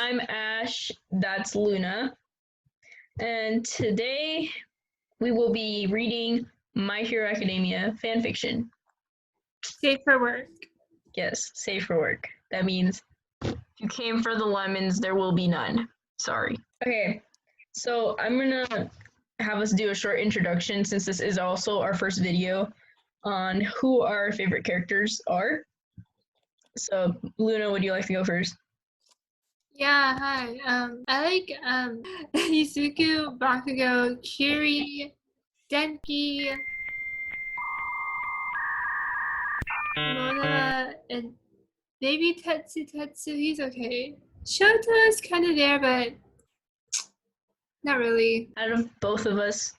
I'm Ash, that's Luna, and today we will be reading My Hero Academia fanfiction. Safe for work. Yes, safe for work. That means if you came for the lemons, there will be none. Sorry. Okay, so I'm gonna have us do a short introduction since this is also our first video on who our favorite characters are. So, Luna, would you like to go first? Yeah, hi. I like Izuku, Bakugo, Kiri, Denki, Mona, and maybe Tetsu. He's okay. Shoto is kind of there, but not really. Out of both of us,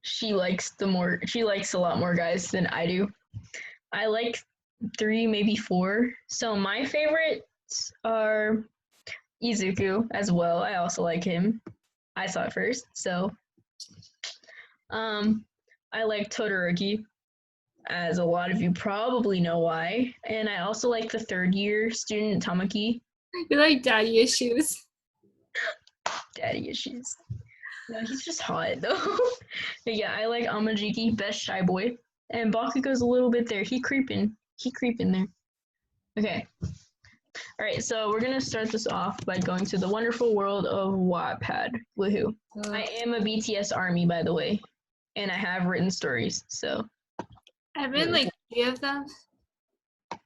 she likes a lot more guys than I do. I like 3, maybe 4. So my favorites are Izuku as well. I also like him. I saw it first. So I like Todoroki, as a lot of you probably know why. And I also like the 3rd year student Tamaki. You like daddy issues. Daddy issues. No, he's just hot though. But yeah, I like Amajiki, best shy boy. And Bakugo's a little bit there. He creeping there. Okay. Alright, so we're gonna start this off by going to the wonderful world of Wattpad. Woohoo. I am a BTS army, by the way. And I have written stories, so. I've written like 3 of them.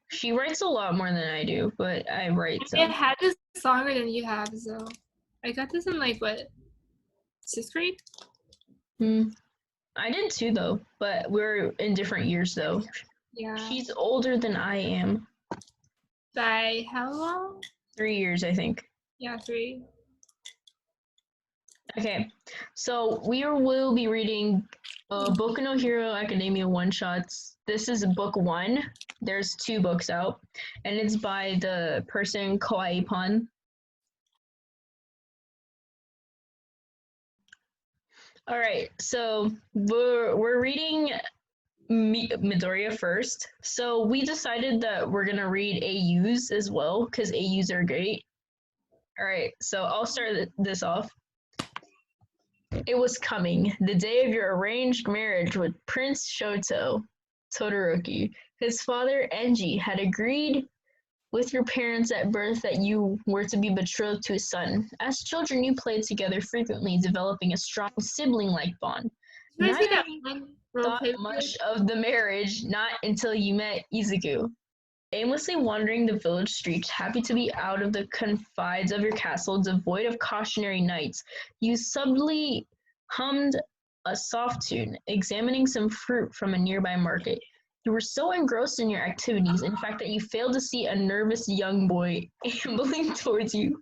She writes a lot more than I do, but I write some. I had this longer than you have, so I got this in like what, 6th grade? I did too though, but we're in different years though. Yeah. She's older than I am. By how long? 3 years, I think. Yeah, 3. Okay, so we will be reading Boku no Hero Academia one-shots. This is book 1. There's 2 books out, and it's by the person Kawiipon. All right, so we're reading Midoriya first. So we decided that we're gonna read AUs as well because AUs are great. All right, so I'll start this off. It was coming, the day of your arranged marriage with Prince Shoto, Todoroki. His father, Enji, had agreed with your parents at birth that you were to be betrothed to his son. As children, you played together frequently, developing a strong sibling-like bond. Not thought much of the marriage, not until you met Izuku. Aimlessly wandering the village streets, happy to be out of the confines of your castle, devoid of cautionary knights, you subtly hummed a soft tune, examining some fruit from a nearby market. You were so engrossed in your activities, in fact, that you failed to see a nervous young boy ambling towards you.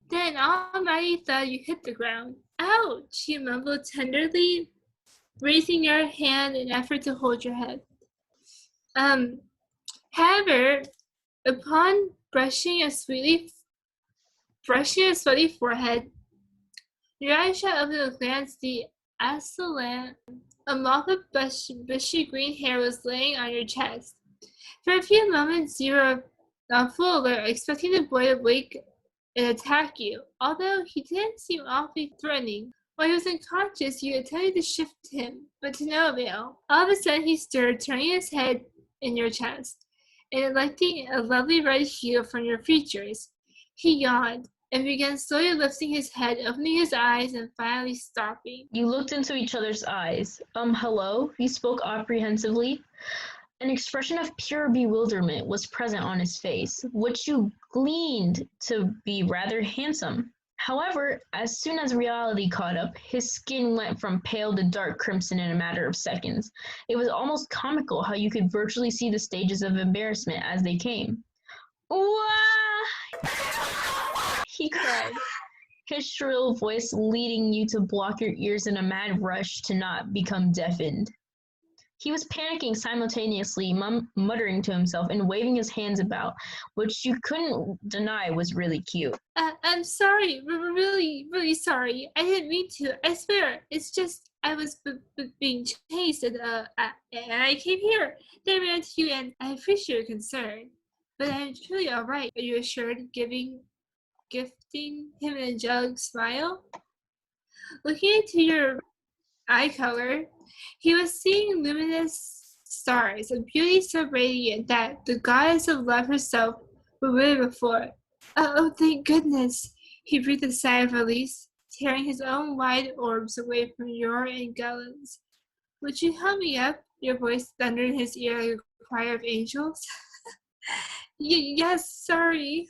Then Almighty thought you hit the ground. Ouch! You mumbled tenderly, raising your hand in effort to hold your head. However, upon brushing a sweaty forehead, your eyes shot up at a glance the Aslan. A mop of bushy green hair was laying on your chest. For a few moments, you were on full alert, expecting the boy to wake and attack you. Although he didn't seem awfully threatening, while he was unconscious, you attempted to shift him, but to no avail. All of a sudden, he stirred, turning his head in your chest, and electing a lovely red hue from your features. He yawned and began slowly lifting his head, opening his eyes, and finally stopping. You looked into each other's eyes. Hello? He spoke apprehensively. An expression of pure bewilderment was present on his face, which you gleaned to be rather handsome. However, as soon as reality caught up, his skin went from pale to dark crimson in a matter of seconds. It was almost comical how you could virtually see the stages of embarrassment as they came. Wah! He cried, his shrill voice leading you to block your ears in a mad rush to not become deafened. He was panicking simultaneously, muttering to himself and waving his hands about, which you couldn't deny was really cute. I'm sorry, really, really sorry. I didn't mean to. I swear. It's just I was being chased, and I came here. Then I ran to you, and I appreciate your concern. But I'm truly all right. Are you assured? Giving gifting him an angelic smile. Looking into your eye color, he was seeing luminous stars, a beauty so radiant that the goddess of love herself would wither before it. Oh, thank goodness! He breathed a sigh of release, tearing his own wide orbs away from your and Galen's. Would you help me up? Your voice thundered in his ear like a choir of angels. Yes, sorry.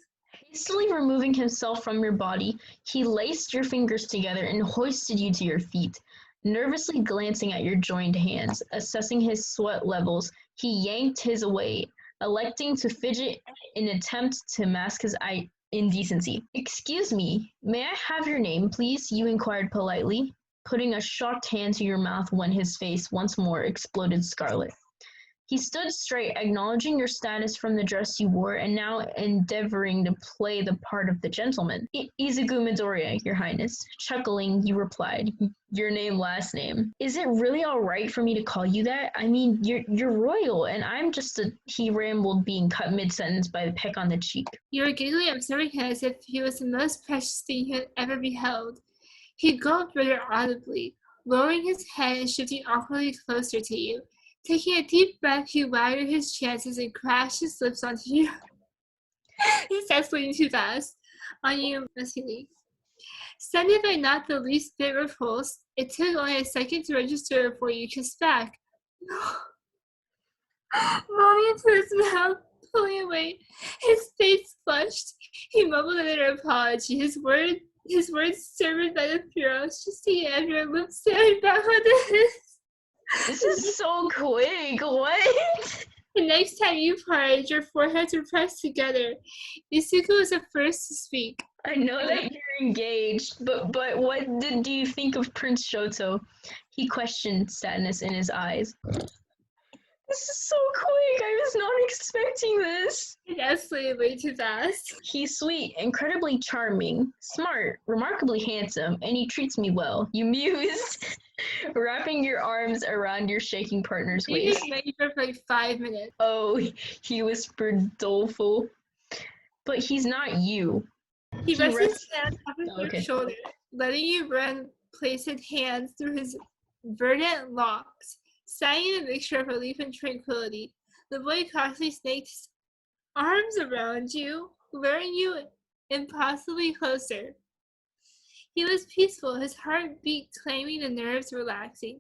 Hastily removing himself from your body, he laced your fingers together and hoisted you to your feet. Nervously glancing at your joined hands, assessing his sweat levels, he yanked his away, electing to fidget in an attempt to mask his indecency. Excuse me, may I have your name, please? You inquired politely, putting a shocked hand to your mouth when his face once more exploded scarlet. He stood straight, acknowledging your status from the dress you wore, and now endeavoring to play the part of the gentleman. Izuku Midoriya, your highness. Chuckling, you replied, your name, last name. Is it really all right for me to call you that? I mean, you're royal, and I'm just a... He rambled, being cut mid-sentence by the peck on the cheek. You were giggling, observing him as if he was the most precious thing he had ever beheld. He gulped rather audibly, lowering his head and shifting awkwardly closer to you. Taking a deep breath, he wagged his chances and crashed his lips onto you. He's escalating too fast. On you, muscularly. Sending by not the least bit repulsed, it took only a second to register before you kissed back. Moaning into his mouth, pulling away. His face flushed. He mumbled another apology. His words served by the ferocity of your lips staring back onto his. This is so quick. What? The next time you parted, your foreheads were pressed together. Izuku was the first to speak. I know that you're engaged, but what do you think of Prince Shoto? He questioned, sadness in his eyes. This is so quick. I was not expecting this. It escalated way too fast. He's sweet, incredibly charming, smart, remarkably handsome, and he treats me well. You mused, wrapping your arms around your shaking partner's waist. He made for like 5 minutes. Oh, he whispered doleful. But he's not you. He rested his hand on your shoulder, letting you run placed hands through his verdant locks. Sighing a mixture of relief and tranquility, the boy cautiously snaked his arms around you, luring you impossibly closer. He was peaceful, his heart beat claiming the nerves relaxing.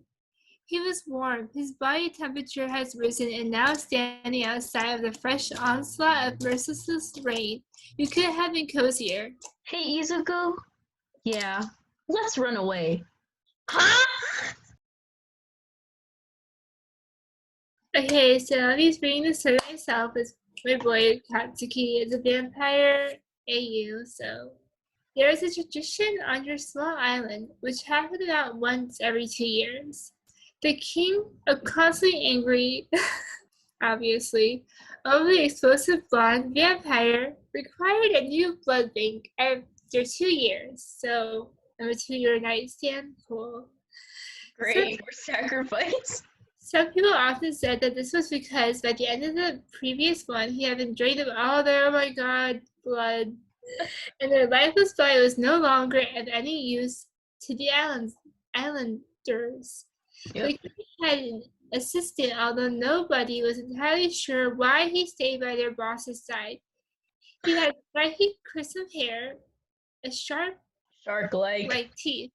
He was warm, his body temperature has risen, and now standing outside of the fresh onslaught of merciless rain, you couldn't have been cozier. Hey, Izuku? Yeah, let's run away. Huh? Okay, so he's reading the story myself. It's my boy Katsuki is a vampire AU, so there is a tradition on your small island which happened about once every 2 years. The king, a constantly angry, obviously, overly explosive blonde vampire, required a new blood bank after 2 years. So, I'm a 2-year nightstand. Cool. Great, or sacrifice. Some people often said that this was because by the end of the previous one, he had been drained of all their, oh my god, blood, and their lifeless body was no longer of any use to the islanders. Yep. The king had an assistant, although nobody was entirely sure why he stayed by their boss's side. He had spiky, crisp hair, a shark-like teeth,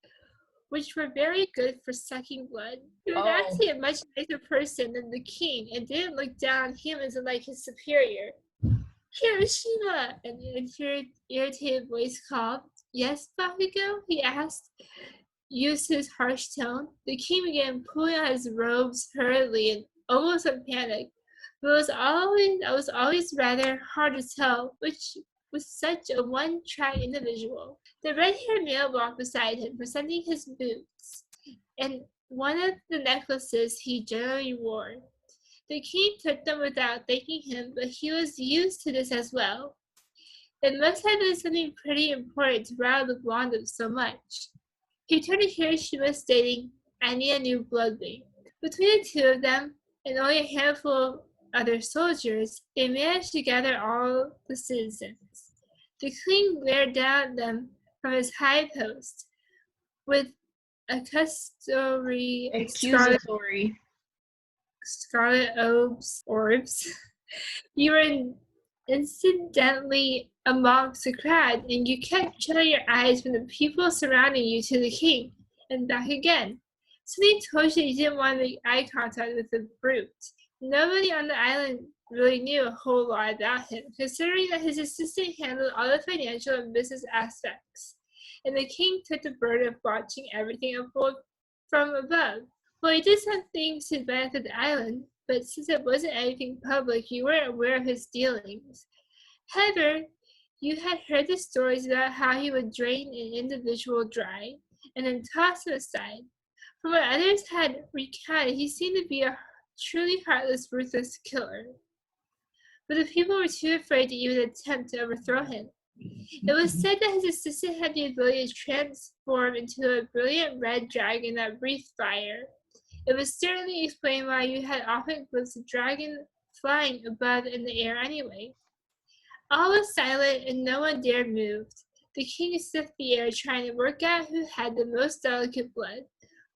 which were very good for sucking blood. He was actually a much nicer person than the king and didn't look down on humans like his superior. Hiroshima! An irritated voice called. Yes, Bakugo? He asked, used his harsh tone. The king began pulling on his robes hurriedly and almost in panic. But it was always rather hard to tell which was such a one-track individual. The red-haired male walked beside him, presenting his boots and one of the necklaces he generally wore. The king took them without thanking him, but he was used to this as well. It must have been something pretty important to rile the blonde up so much. He turned to Hiroshima, stating, I need a new blood bank. Between the two of them, and only a handful of other soldiers, they managed to gather all the citizens. The king glared down at them from his high post with accusatory scarlet orbs. You were incidentally amongst the crowd, and you kept shutting your eyes from the people surrounding you to the king, and back again. Something told you didn't want to make eye contact with the brute. Nobody on the island really knew a whole lot about him, considering that his assistant handled all the financial and business aspects, and the king took the burden of watching everything unfold from above. Well, he did some things to benefit the island, but since it wasn't anything public, you weren't aware of his dealings. However, you had heard the stories about how he would drain an individual dry and then toss him aside. From what others had recounted, he seemed to be a truly heartless, ruthless killer. But the people were too afraid to even attempt to overthrow him. It was said that his assistant had the ability to transform into a brilliant red dragon that breathed fire. It would certainly explain why you had often glimpsed a dragon flying above in the air anyway. All was silent and no one dared move. The king sniffed the air trying to work out who had the most delicate blood.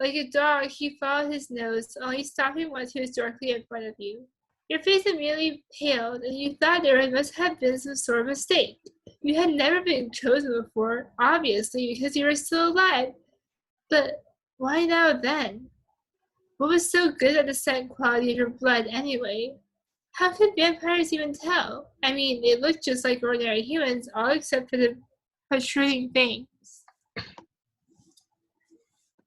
Like a dog, he followed his nose, only stopping once he was directly in front of you. Your face immediately paled, and you thought there must have been some sort of mistake. You had never been chosen before, obviously, because you were still alive. But why now then? What was so good at the scent quality of your blood anyway? How could vampires even tell? I mean, they looked just like ordinary humans, all except for the protruding fangs.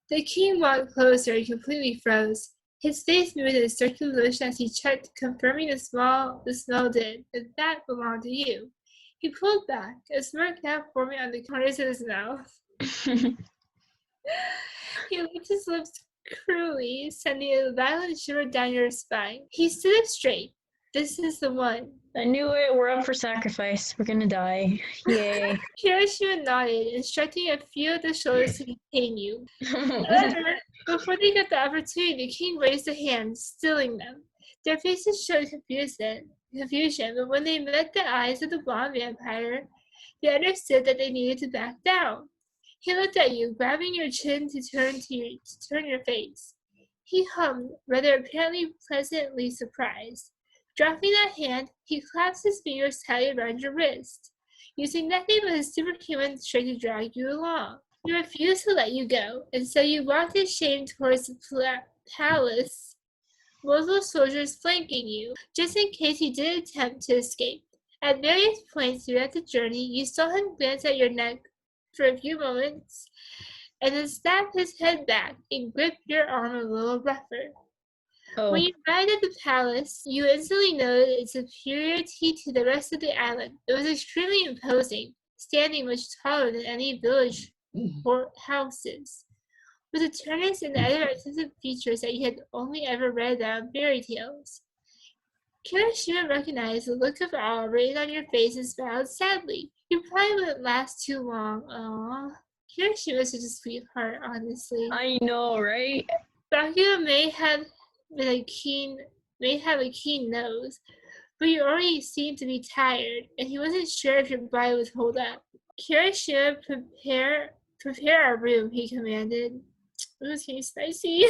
The king walked closer and completely froze. His face moved in a circular motion as he checked, confirming the smell did, and that belonged to you. He pulled back, a smirk now forming on the corners of his mouth. He licked his lips cruelly, sending a violent shiver down your spine. He stood up straight. This is the one. I knew it. We're up for sacrifice. We're gonna die. Yay. Hiroshima nodded, instructing a few of the shoulders to detain you. However, before they got the opportunity, the king raised a hand, stilling them. Their faces showed confusion, but when they met the eyes of the blonde vampire, they understood that they needed to back down. He looked at you, grabbing your chin to turn your face. He hummed, rather apparently pleasantly surprised. Dropping that hand, he clasped his fingers tightly around your wrist, using nothing but his superhuman strength to drag you along. He refused to let you go, and so you walked in shame towards the palace, multiple soldiers flanking you, just in case you did attempt to escape. At various points throughout the journey, you saw him glance at your neck for a few moments, and then snap his head back and grip your arm a little rougher. Oh. When you arrived at the palace, you instantly noted its superiority to the rest of the island. It was extremely imposing, standing much taller than any village or houses, with the turnus and other artistic features that you had only ever read about in fairy tales. Kirishima recognized the look of awe written on your face and smiled sadly. You probably wouldn't last too long. Aww. Kirishima's such a sweetheart, honestly. I know, right? Bakugo may have a keen nose, but you already seemed to be tired, and he wasn't sure if your body would hold up. Kirishima, prepare our room, he commanded. It was getting spicy.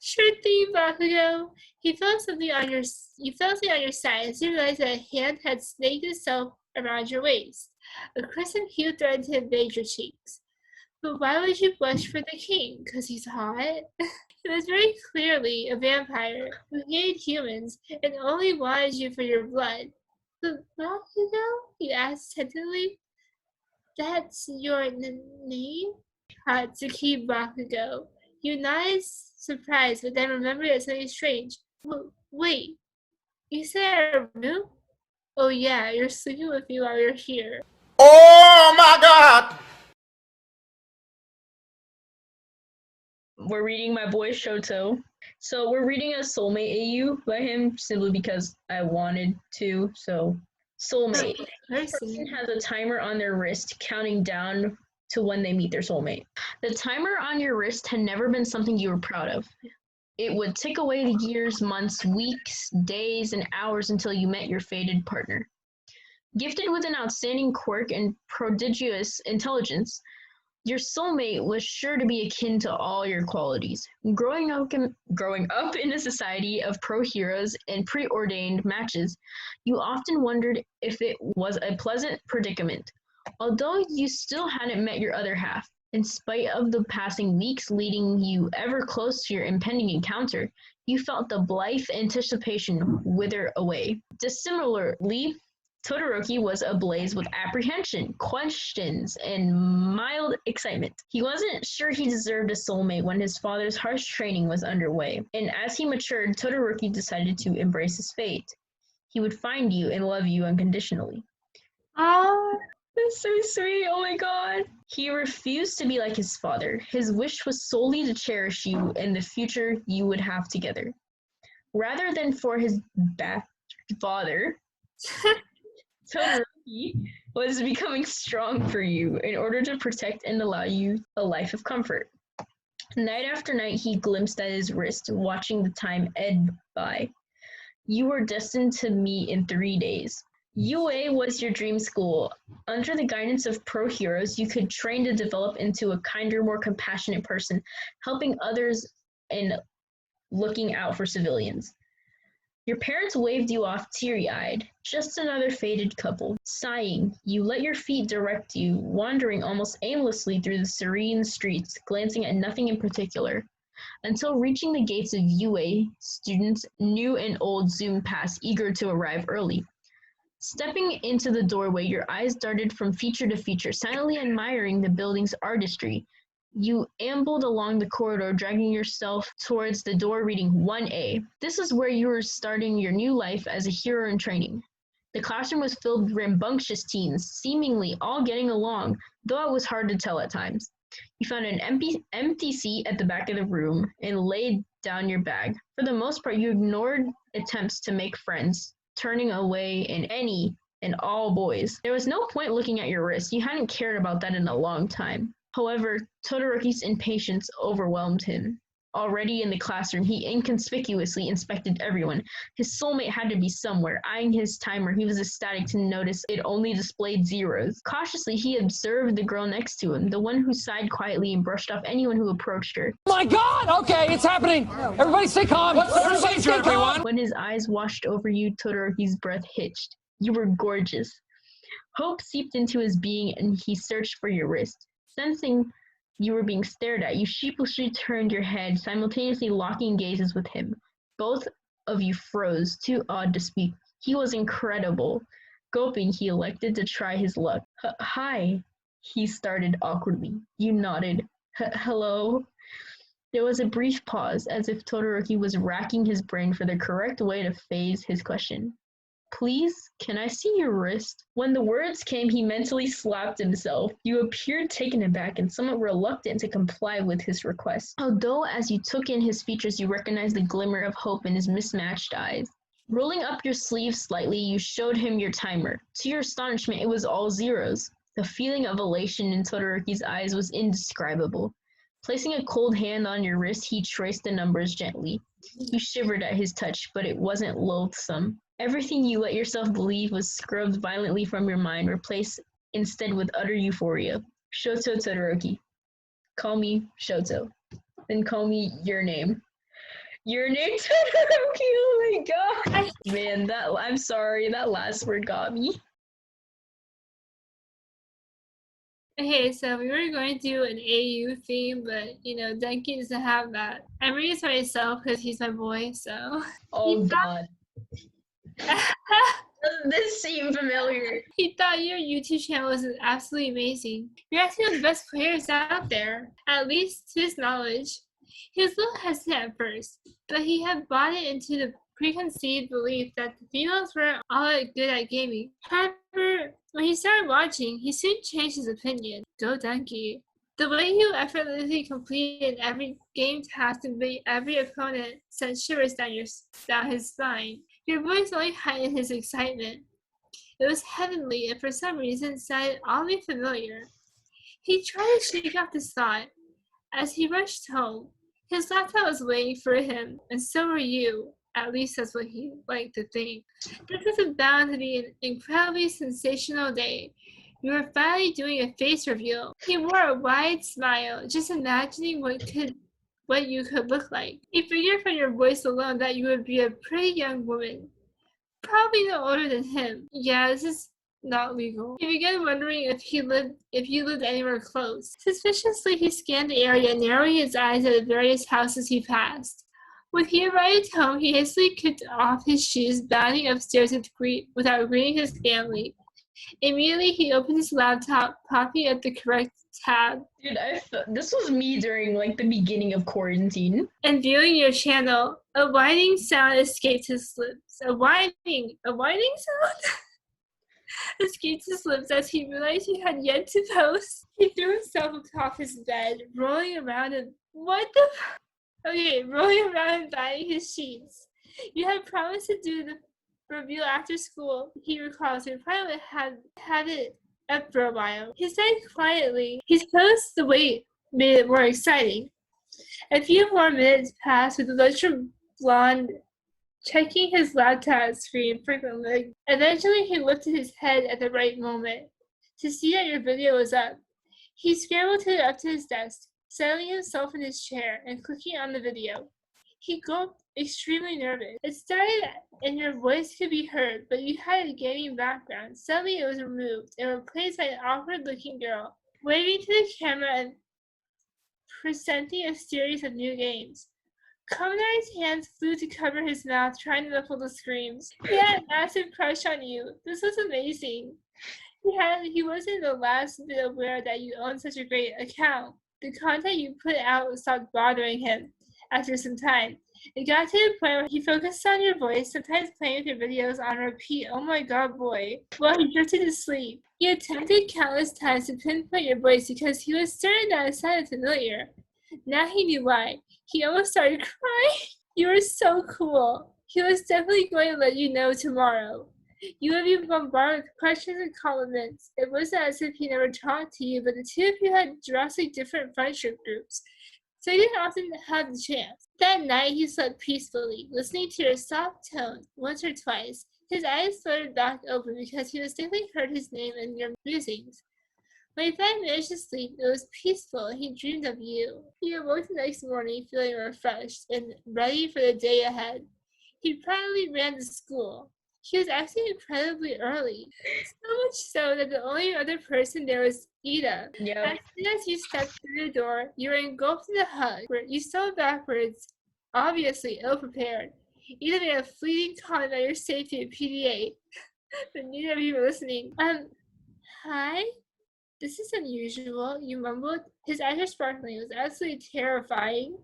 Sure thing, Bakugo. You felt something on your side as you realized that a hand had snaked itself around your waist. A crimson hue threatened to invade your cheeks. But why would you blush for the king? 'Cause he's hot? He was very clearly a vampire who hated humans and only wanted you for your blood. But Bakugo? You asked tentatively. That's your name? Hatsuki Bakugo. You nodded surprised, but then remembered that something strange. Wait, you said our room? Oh yeah, you're sleeping with me while you're here. Oh my god! We're reading my boy Shoto. So we're reading a Soulmate AU by him simply because I wanted to. So Soulmate. This person has a timer on their wrist counting down to when they meet their soulmate. The timer on your wrist had never been something you were proud of. It would tick away the years, months, weeks, days, and hours until you met your fated partner. Gifted with an outstanding quirk and prodigious intelligence, your soulmate was sure to be akin to all your qualities. Growing up in a society of pro heroes and preordained matches, you often wondered if it was a pleasant predicament. Although you still hadn't met your other half, in spite of the passing weeks leading you ever close to your impending encounter, you felt the blithe anticipation wither away. Dissimilarly, Todoroki was ablaze with apprehension, questions, and mild excitement. He wasn't sure he deserved a soulmate when his father's harsh training was underway, and as he matured, Todoroki decided to embrace his fate. He would find you and love you unconditionally. Oh, That's so sweet, oh my god. He refused to be like his father. His wish was solely to cherish you and the future you would have together. Rather than for his father, Todoroki was becoming strong for you in order to protect and allow you a life of comfort. Night after night, he glimpsed at his wrist, watching the time ebb by. You were destined to meet in 3 days. UA was your dream school. Under the guidance of pro heroes, you could train to develop into a kinder, more compassionate person, helping others and looking out for civilians. Your parents waved you off teary-eyed, just another fated couple. Sighing, you let your feet direct you, wandering almost aimlessly through the serene streets, glancing at nothing in particular. Until reaching the gates of UA, students, new and old, zoomed past, eager to arrive early. Stepping into the doorway, your eyes darted from feature to feature, silently admiring the building's artistry. You ambled along the corridor, dragging yourself towards the door reading 1A. This is where you were starting your new life as a hero in training. The classroom was filled with rambunctious teens, seemingly all getting along, though it was hard to tell at times. You found an empty seat at the back of the room and laid down your bag. For the most part, you ignored attempts to make friends, turning away in any and all boys. There was no point looking at your wrist. You hadn't cared about that in a long time. However, Todoroki's impatience overwhelmed him. Already in the classroom, he inconspicuously inspected everyone. His soulmate had to be somewhere. Eyeing his timer, he was ecstatic to notice it only displayed zeros. Cautiously, he observed the girl next to him, the one who sighed quietly and brushed off anyone who approached her. Oh my God! Okay, it's happening! Everybody stay calm! Everybody stay calm! When his eyes washed over you, Todoroki's breath hitched. You were gorgeous. Hope seeped into his being and he searched for your wrist. Sensing you were being stared at, you sheepishly turned your head, simultaneously locking gazes with him. Both of you froze, too awed to speak. He was incredible. Gulping, he elected to try his luck. Hi, he started awkwardly. You nodded. Hello? There was a brief pause, as if Todoroki was racking his brain for the correct way to phrase his question. Please, can I see your wrist? When the words came, he mentally slapped himself. You appeared taken aback and somewhat reluctant to comply with his request. Although as you took in his features, you recognized the glimmer of hope in his mismatched eyes. Rolling up your sleeve slightly, you showed him your timer. To your astonishment, it was all zeros. The feeling of elation in Todoroki's eyes was indescribable. Placing a cold hand on your wrist, he traced the numbers gently. You shivered at his touch, but it wasn't loathsome. Everything you let yourself believe was scrubbed violently from your mind, replaced instead with utter euphoria. Shoto Todoroki. Call me Shoto. Then call me your name. Your name, Todoroki? Oh my god. Man, I'm sorry, that last word got me. okay, so we were going to do an AU theme, but Denki doesn't have that. I'm reading this myself because he's my boy, so. Oh god. Doesn't this seem familiar? He thought your YouTube channel was absolutely amazing. You're actually one of the best players out there, at least to his knowledge. He was a little hesitant at first, but he had bought it into the preconceived belief that the females were all good at gaming. However, when he started watching, he soon changed his opinion. Go Denki. The way you effortlessly completed every game task and made every opponent send shivers down his spine. Your voice only heightened his excitement. It was heavenly and for some reason sounded oddly familiar. He tried to shake off this thought. As he rushed home, his laptop was waiting for him, and so were you. At least that's what he liked to think. This was bound to be an incredibly sensational day. You were finally doing a face reveal. He wore a wide smile, just imagining what you could look like. He figured from your voice alone that you would be a pretty young woman. Probably no older than him. Yeah, this is not legal. He began wondering if you lived anywhere close. Suspiciously, he scanned the area, narrowing his eyes at the various houses he passed. When he arrived home, he hastily kicked off his shoes, bounding upstairs without greeting his family. Immediately, he opened his laptop, popping up the correct tab. Dude, this was me during like the beginning of quarantine. And viewing your channel, a whining sound escaped his lips. A whining sound escaped his lips as he realized he had yet to post. He threw himself atop his bed, rolling around and rolling around and biting his sheets. You had promised to do the review after school, he recalls. He probably had it up for a while. He said quietly. His post the wait made it more exciting. A few more minutes passed with the luxury blonde checking his laptop screen frequently. Eventually, he lifted his head at the right moment to see that your video was up. He scrambled up to his desk, settling himself in his chair and clicking on the video. He gulped, extremely nervous. It started and your voice could be heard, but you had a gaming background. Suddenly it was removed and replaced by an awkward-looking girl, waving to the camera and presenting a series of new games. Kaminari's hands flew to cover his mouth, trying to muffle the screams. He had a massive crush on you. This was amazing. He wasn't the last bit aware that you owned such a great account. The content you put out stopped bothering him after some time. It got to the point where he focused on your voice, sometimes playing with your videos on repeat, oh my god boy, while he drifted to sleep. He attempted countless times to pinpoint your voice because he was certain that it sounded familiar. Now he knew why. He almost started crying. You were so cool. He was definitely going to let you know tomorrow. You would be bombarded with questions and compliments. It wasn't as if he never talked to you, but the two of you had drastically different friendship groups, so you didn't often have the chance. That night, he slept peacefully, listening to your soft tone once or twice. His eyes fluttered back open because he distinctly heard his name in your musings. When he finally managed to sleep, it was peaceful, and he dreamed of you. He awoke the next morning feeling refreshed and ready for the day ahead. He proudly ran to school. He was actually incredibly early, so much so that the only other person there was Ida. Yep. As soon as you stepped through the door, you were engulfed in a hug. You stumbled backwards, obviously ill-prepared. Ida made a fleeting comment about your safety at PDA, but neither of you were listening. Hi? This is unusual, you mumbled. His eyes were sparkling. It was absolutely terrifying.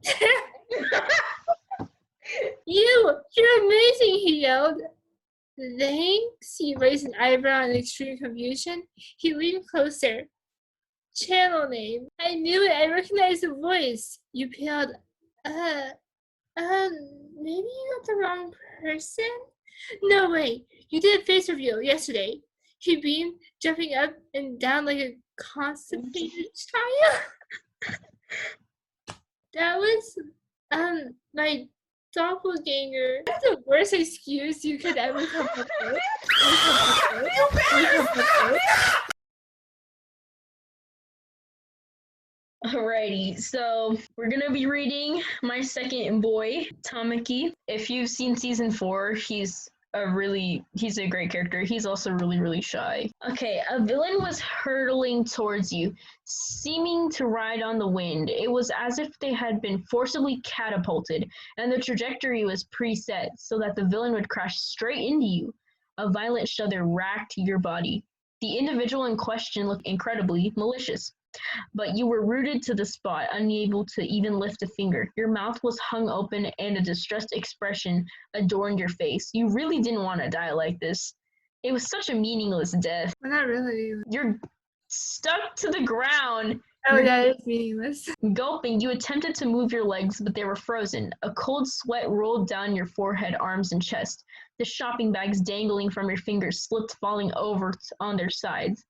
You're amazing, he yelled. Thanks, he raised an eyebrow in extreme confusion. He leaned closer. Channel name. I knew it. I recognized the voice. You paled. Maybe you got the wrong person? No way. You did a face reveal yesterday. He beamed, jumping up and down like a constipated child. That was, my doppelganger. That's the worst excuse you could ever come up with. Alrighty, so we're gonna be reading my second boy, Tamaki. If you've seen season 4, he's a great character. He's also really shy. Okay, a villain was hurtling towards you, seeming to ride on the wind. It was as if they had been forcibly catapulted, and the trajectory was preset so that the villain would crash straight into you. A violent shudder racked your body. The individual in question looked incredibly malicious, but you were rooted to the spot, unable to even lift a finger. Your mouth was hung open and a distressed expression adorned your face. You really didn't want to die like this. It was such a meaningless death. Well, not really. You're stuck to the ground. Oh, that is meaningless. Gulping, you attempted to move your legs, but they were frozen. A cold sweat rolled down your forehead, arms, and chest. The shopping bags dangling from your fingers slipped, falling over on their sides.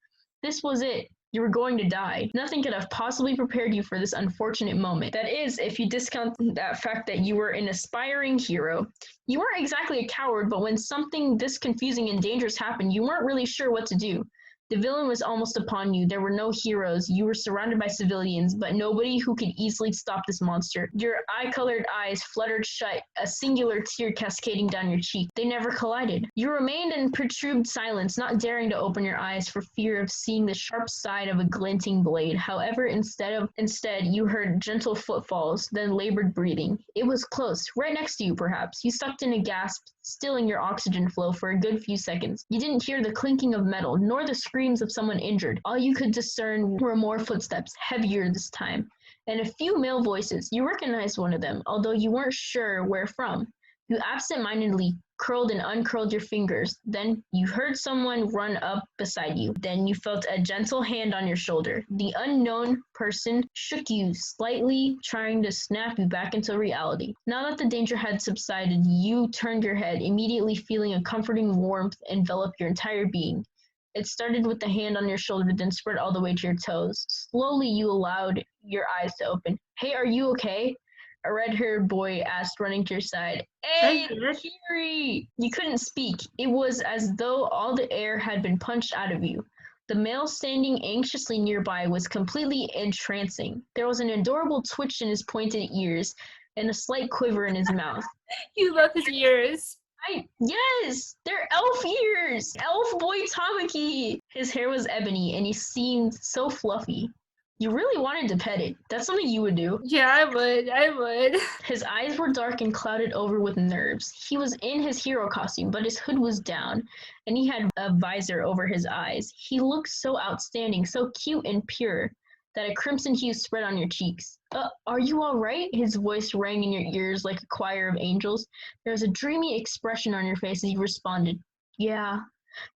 This was it. You were going to die. Nothing could have possibly prepared you for this unfortunate moment. That is, if you discount that fact that you were an aspiring hero. You weren't exactly a coward, but when something this confusing and dangerous happened, you weren't really sure what to do. The villain was almost upon you. There were no heroes. You were surrounded by civilians, but nobody who could easily stop this monster. Your eye-colored eyes fluttered shut, a singular tear cascading down your cheek. They never collided. You remained in perturbed silence, not daring to open your eyes for fear of seeing the sharp side of a glinting blade. However, instead, you heard gentle footfalls, then labored breathing. It was close, right next to you, perhaps. You sucked in a gasp, stilling your oxygen flow for a good few seconds. You didn't hear the clinking of metal, nor the screams of someone injured. All you could discern were more footsteps, heavier this time, and a few male voices. You recognized one of them, although you weren't sure where from. You absent-mindedly curled and uncurled your fingers. Then you heard someone run up beside you. Then you felt a gentle hand on your shoulder. The unknown person shook you slightly, trying to snap you back into reality. Now that the danger had subsided, you turned your head, immediately feeling a comforting warmth envelop your entire being. It started with the hand on your shoulder, then spread all the way to your toes. Slowly, you allowed your eyes to open. Hey, are you okay? A red-haired boy asked, running to your side. Hey, Kiri! You couldn't speak. It was as though all the air had been punched out of you. The male standing anxiously nearby was completely entrancing. There was an adorable twitch in his pointed ears and a slight quiver in his mouth. You love his ears. Yes! They're elf ears! Elf boy Tamaki! His hair was ebony and he seemed so fluffy. You really wanted to pet it. That's something you would do. Yeah, I would. His eyes were dark and clouded over with nerves. He was in his hero costume, but his hood was down, and he had a visor over his eyes. He looked so outstanding, so cute and pure, that a crimson hue spread on your cheeks. Are you all right? His voice rang in your ears like a choir of angels. There was a dreamy expression on your face as you responded, yeah.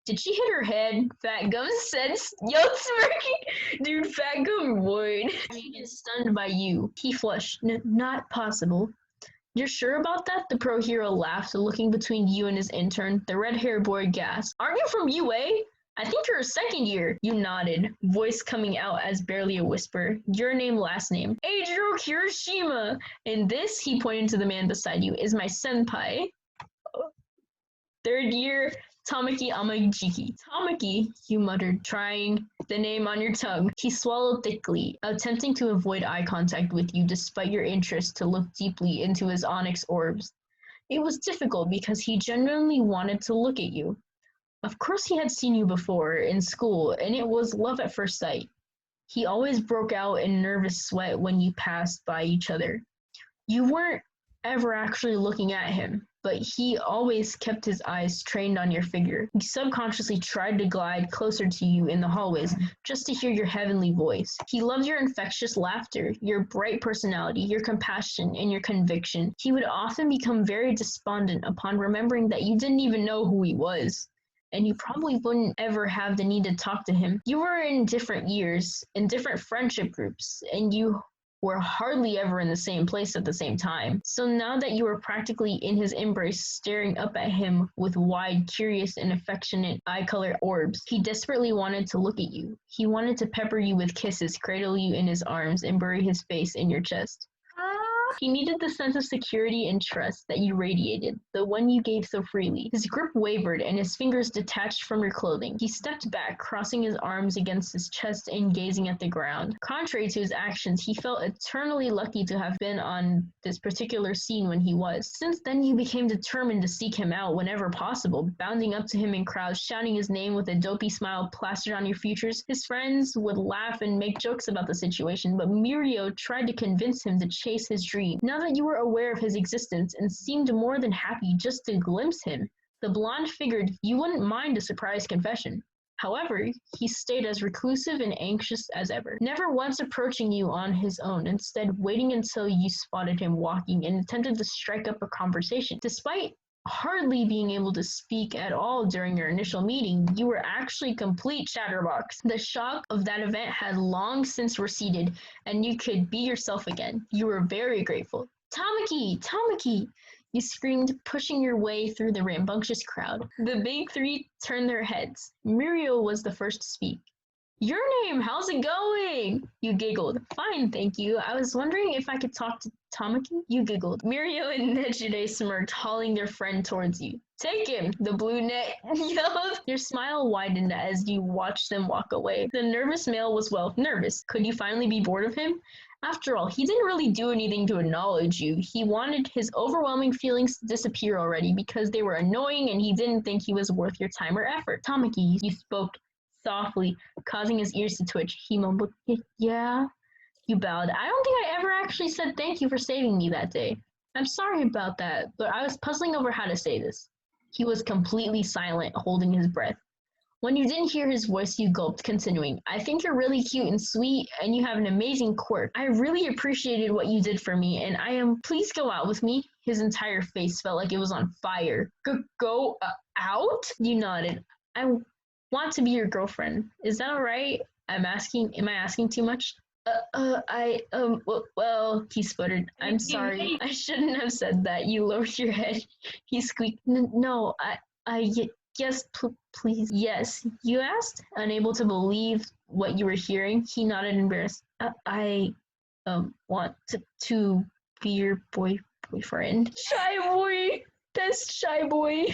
Did she hit her head? Fat Gum said, yo, smirking. Dude, Fat Gum would. He is stunned by you. He flushed. Not possible. You're sure about that? The pro hero laughed, looking between you and his intern. The red-haired boy gasped. Aren't you from UA? I think you're a second year. You nodded, voice coming out as barely a whisper. Your name, last name. Eijiro Kirishima. And this, he pointed to the man beside you, is my senpai. Third year, Tamaki Amajiki. Tamaki, you muttered, trying the name on your tongue. He swallowed thickly, attempting to avoid eye contact with you despite your interest to look deeply into his onyx orbs. It was difficult because he genuinely wanted to look at you. Of course he had seen you before, in school, and it was love at first sight. He always broke out in nervous sweat when you passed by each other. You weren't ever actually looking at him, but he always kept his eyes trained on your figure. He subconsciously tried to glide closer to you in the hallways, just to hear your heavenly voice. He loved your infectious laughter, your bright personality, your compassion, and your conviction. He would often become very despondent upon remembering that you didn't even know who he was, and you probably wouldn't ever have the need to talk to him. You were in different years, in different friendship groups, and you were hardly ever in the same place at the same time. So now that you were practically in his embrace, staring up at him with wide, curious, and affectionate eye-colored orbs, he desperately wanted to look at you. He wanted to pepper you with kisses, cradle you in his arms, and bury his face in your chest. He needed the sense of security and trust that you radiated, the one you gave so freely. His grip wavered and his fingers detached from your clothing. He stepped back, crossing his arms against his chest and gazing at the ground. Contrary to his actions, he felt eternally lucky to have been on this particular scene when he was. Since then, you became determined to seek him out whenever possible, bounding up to him in crowds, shouting his name with a dopey smile plastered on your features. His friends would laugh and make jokes about the situation, but Mirio tried to convince him to chase his dream. Now that you were aware of his existence and seemed more than happy just to glimpse him, the blonde figured you wouldn't mind a surprise confession. However, he stayed as reclusive and anxious as ever, never once approaching you on his own, instead waiting until you spotted him walking and attempted to strike up a conversation. Despite hardly being able to speak at all during your initial meeting, you were actually complete chatterbox. The shock of that event had long since receded, and you could be yourself again. You were very grateful. Tamaki! Tamaki! You screamed, pushing your way through the rambunctious crowd. The big three turned their heads. Muriel was the first to speak. Your name, how's it going? You giggled. Fine, thank you. I was wondering if I could talk to Tamaki? You giggled. Mirio and Nejire smirked, hauling their friend towards you. Take him, the blue net yelled. Your smile widened as you watched them walk away. The nervous male was, well, nervous. Could you finally be bored of him? After all, he didn't really do anything to acknowledge you. He wanted his overwhelming feelings to disappear already because they were annoying and he didn't think he was worth your time or effort. Tamaki, you spoke softly, causing his ears to twitch. He mumbled, yeah? You bowed. I don't think I ever actually said thank you for saving me that day. I'm sorry about that, but I was puzzling over how to say this. He was completely silent, holding his breath. When you didn't hear his voice, you gulped, continuing, I think you're really cute and sweet, and you have an amazing quirk. I really appreciated what you did for me, and please go out with me. His entire face felt like it was on fire. Go out? You nodded. I want to be your girlfriend. Is that all right? Am I asking too much? Well, he sputtered. I'm sorry. I shouldn't have said that. You lowered your head. He squeaked. No, yes, please. Yes, you asked? Unable to believe what you were hearing, he nodded embarrassed. I want to be your boyfriend. Shy boy! That's shy boy!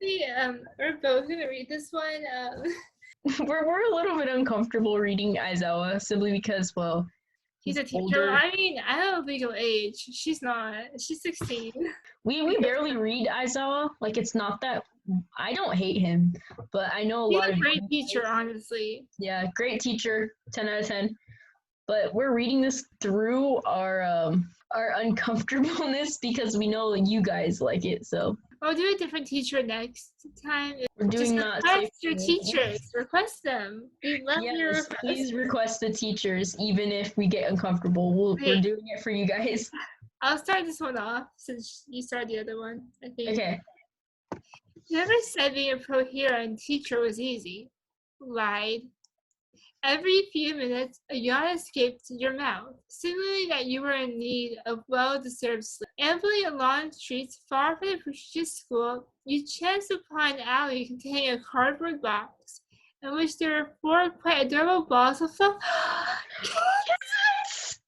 We're both gonna read this one. We're a little bit uncomfortable reading Aizawa simply because, well, he's a teacher. older. I mean, I have legal age. She's not. She's 16. We barely read Aizawa. Like, it's not that I don't hate him, but I know a lot of He's a great teacher, honestly. Yeah, great teacher, 10 out of 10. But we're reading this through our uncomfortableness because we know you guys like it, so. I'll do a different teacher next time. We're doing Just not request safe your teachers. Request them. We love your Yes, requests. please request the teachers, even if we get uncomfortable. We're doing it for you guys. I'll start this one off since you started the other one, I think. Okay. You never said being a pro hero and teacher was easy. Lied. Every few minutes, a yawn escaped your mouth, signaling that you were in need of well-deserved sleep. Ambling along streets far from the prestigious school, you chanced upon an alley containing a cardboard box, in which there were 4 quite adorable balls of fluff. Cats!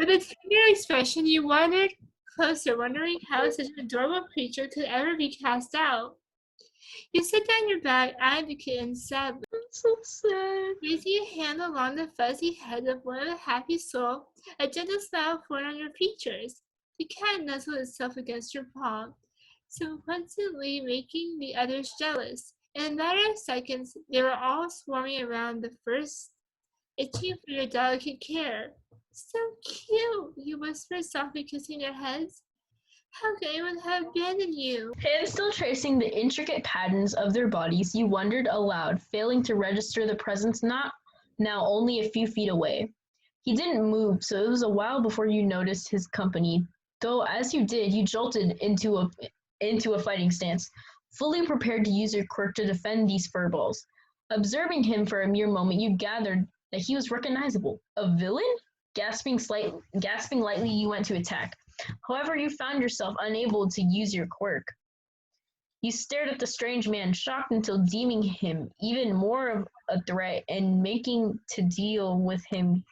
With a tender expression, you wandered closer, wondering how such an adorable creature could ever be cast out. You sit down your bag, eyeing the kitten sadly. I'm so sad. Raising a hand along the fuzzy head of one of the happy soul, a gentle smile formed on your features. The cat nuzzled itself against your palm, subconsciously making the others jealous. In a matter of seconds, they were all swarming around the first, itching for your delicate care. So cute, you whispered, softly kissing their heads. How could anyone have abandoned you? Hands still tracing the intricate patterns of their bodies, you wondered aloud, failing to register the presence now only a few feet away. He didn't move, so it was a while before you noticed his company, though as you did, you jolted into a fighting stance, fully prepared to use your quirk to defend these furballs. Observing him for a mere moment, you gathered that he was recognizable. A villain? Gasping lightly, you went to attack. However, you found yourself unable to use your quirk. You stared at the strange man, shocked until deeming him even more of a threat and making to deal with him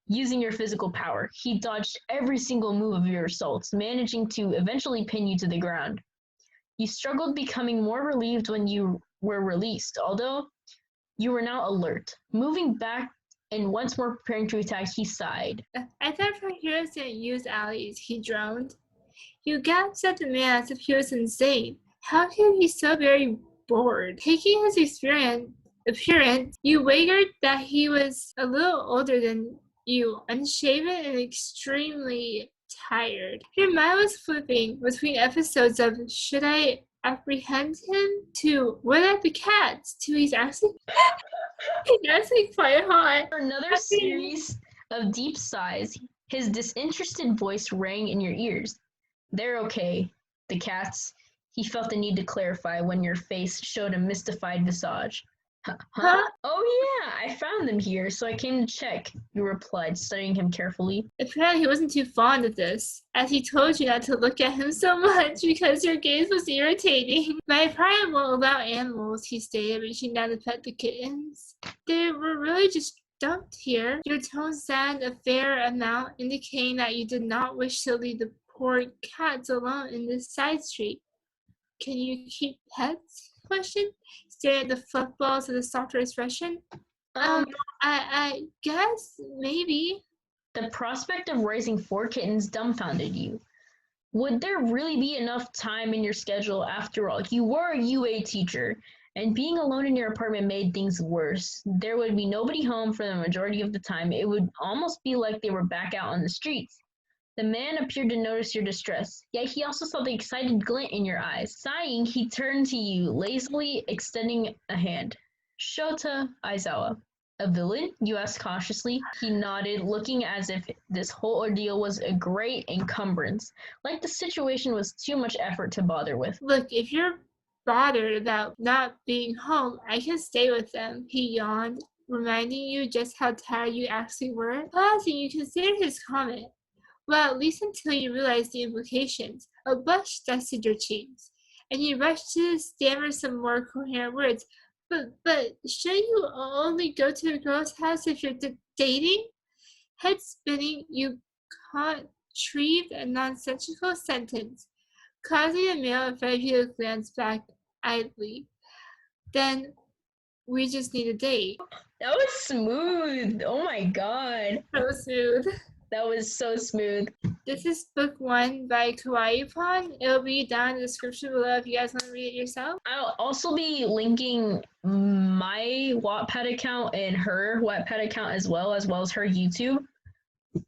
using your physical power. He dodged every single move of your assaults, managing to eventually pin you to the ground. You struggled, becoming more relieved when you were released, although you were now alert. Moving back and once more preparing to attack, he sighed. I thought pro heroes didn't use allies, he droned. You gasped at the man as if he was insane. How could he be so very bored? Taking his appearance, you wagered that he was a little older than you, unshaven and extremely tired. Your mind was flipping between episodes of should I apprehend him to what are the cats to he's actually quite hot. Another series of deep sighs, his disinterested voice rang in your ears. They're okay, the cats. He felt the need to clarify when your face showed a mystified visage. Huh? Oh yeah, I found them here, so I came to check, you replied, studying him carefully. Apparently he wasn't too fond of this, as he told you not to look at him so much because your gaze was irritating. My pride won't allow animals, he stated, reaching down to pet the kittens. They were really just dumped here. Your tone sounded a fair amount, indicating that you did not wish to leave the poor cats alone in this side street. Can you keep pets? Question, staring at the fluff balls with a softer expression. I guess maybe. The prospect of raising 4 kittens dumbfounded you. Would there really be enough time in your schedule? After all, you were a UA teacher, and being alone in your apartment made things worse. There would be nobody home for the majority of the time. It would almost be like they were back out on the streets. The man appeared to notice your distress, yet he also saw the excited glint in your eyes. Sighing, he turned to you, lazily extending a hand. Shota Aizawa. A villain? You asked cautiously. He nodded, looking as if this whole ordeal was a great encumbrance, like the situation was too much effort to bother with. Look, if you're bothered about not being home, I can stay with them, he yawned, reminding you just how tired you actually were. Pausing, you considered his comment. Well, at least until you realized the implications. A blush dusted your cheeks, and you rushed to stammer some more coherent words. But shouldn't you only go to a girl's house if you're dating? Head spinning, you contrived a nonsensical sentence, causing the male in front of you to glance back idly. Then, we just need a date. That was smooth. Oh my god. So smooth. That was so smooth. This is book 1 by Kawiipon. It'll be down in the description below if you guys want to read it yourself. I'll also be linking my Wattpad account and her Wattpad account as well as her YouTube.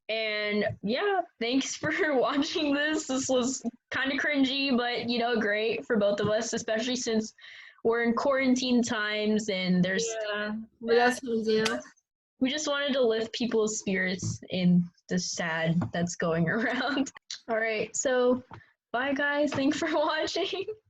And yeah, thanks for watching this. This was kind of cringy, but you know, great for both of us, especially since we're in quarantine times and there's what else can we do? We just wanted to lift people's spirits in the sad that's going around. All right, so bye guys. Thanks for watching.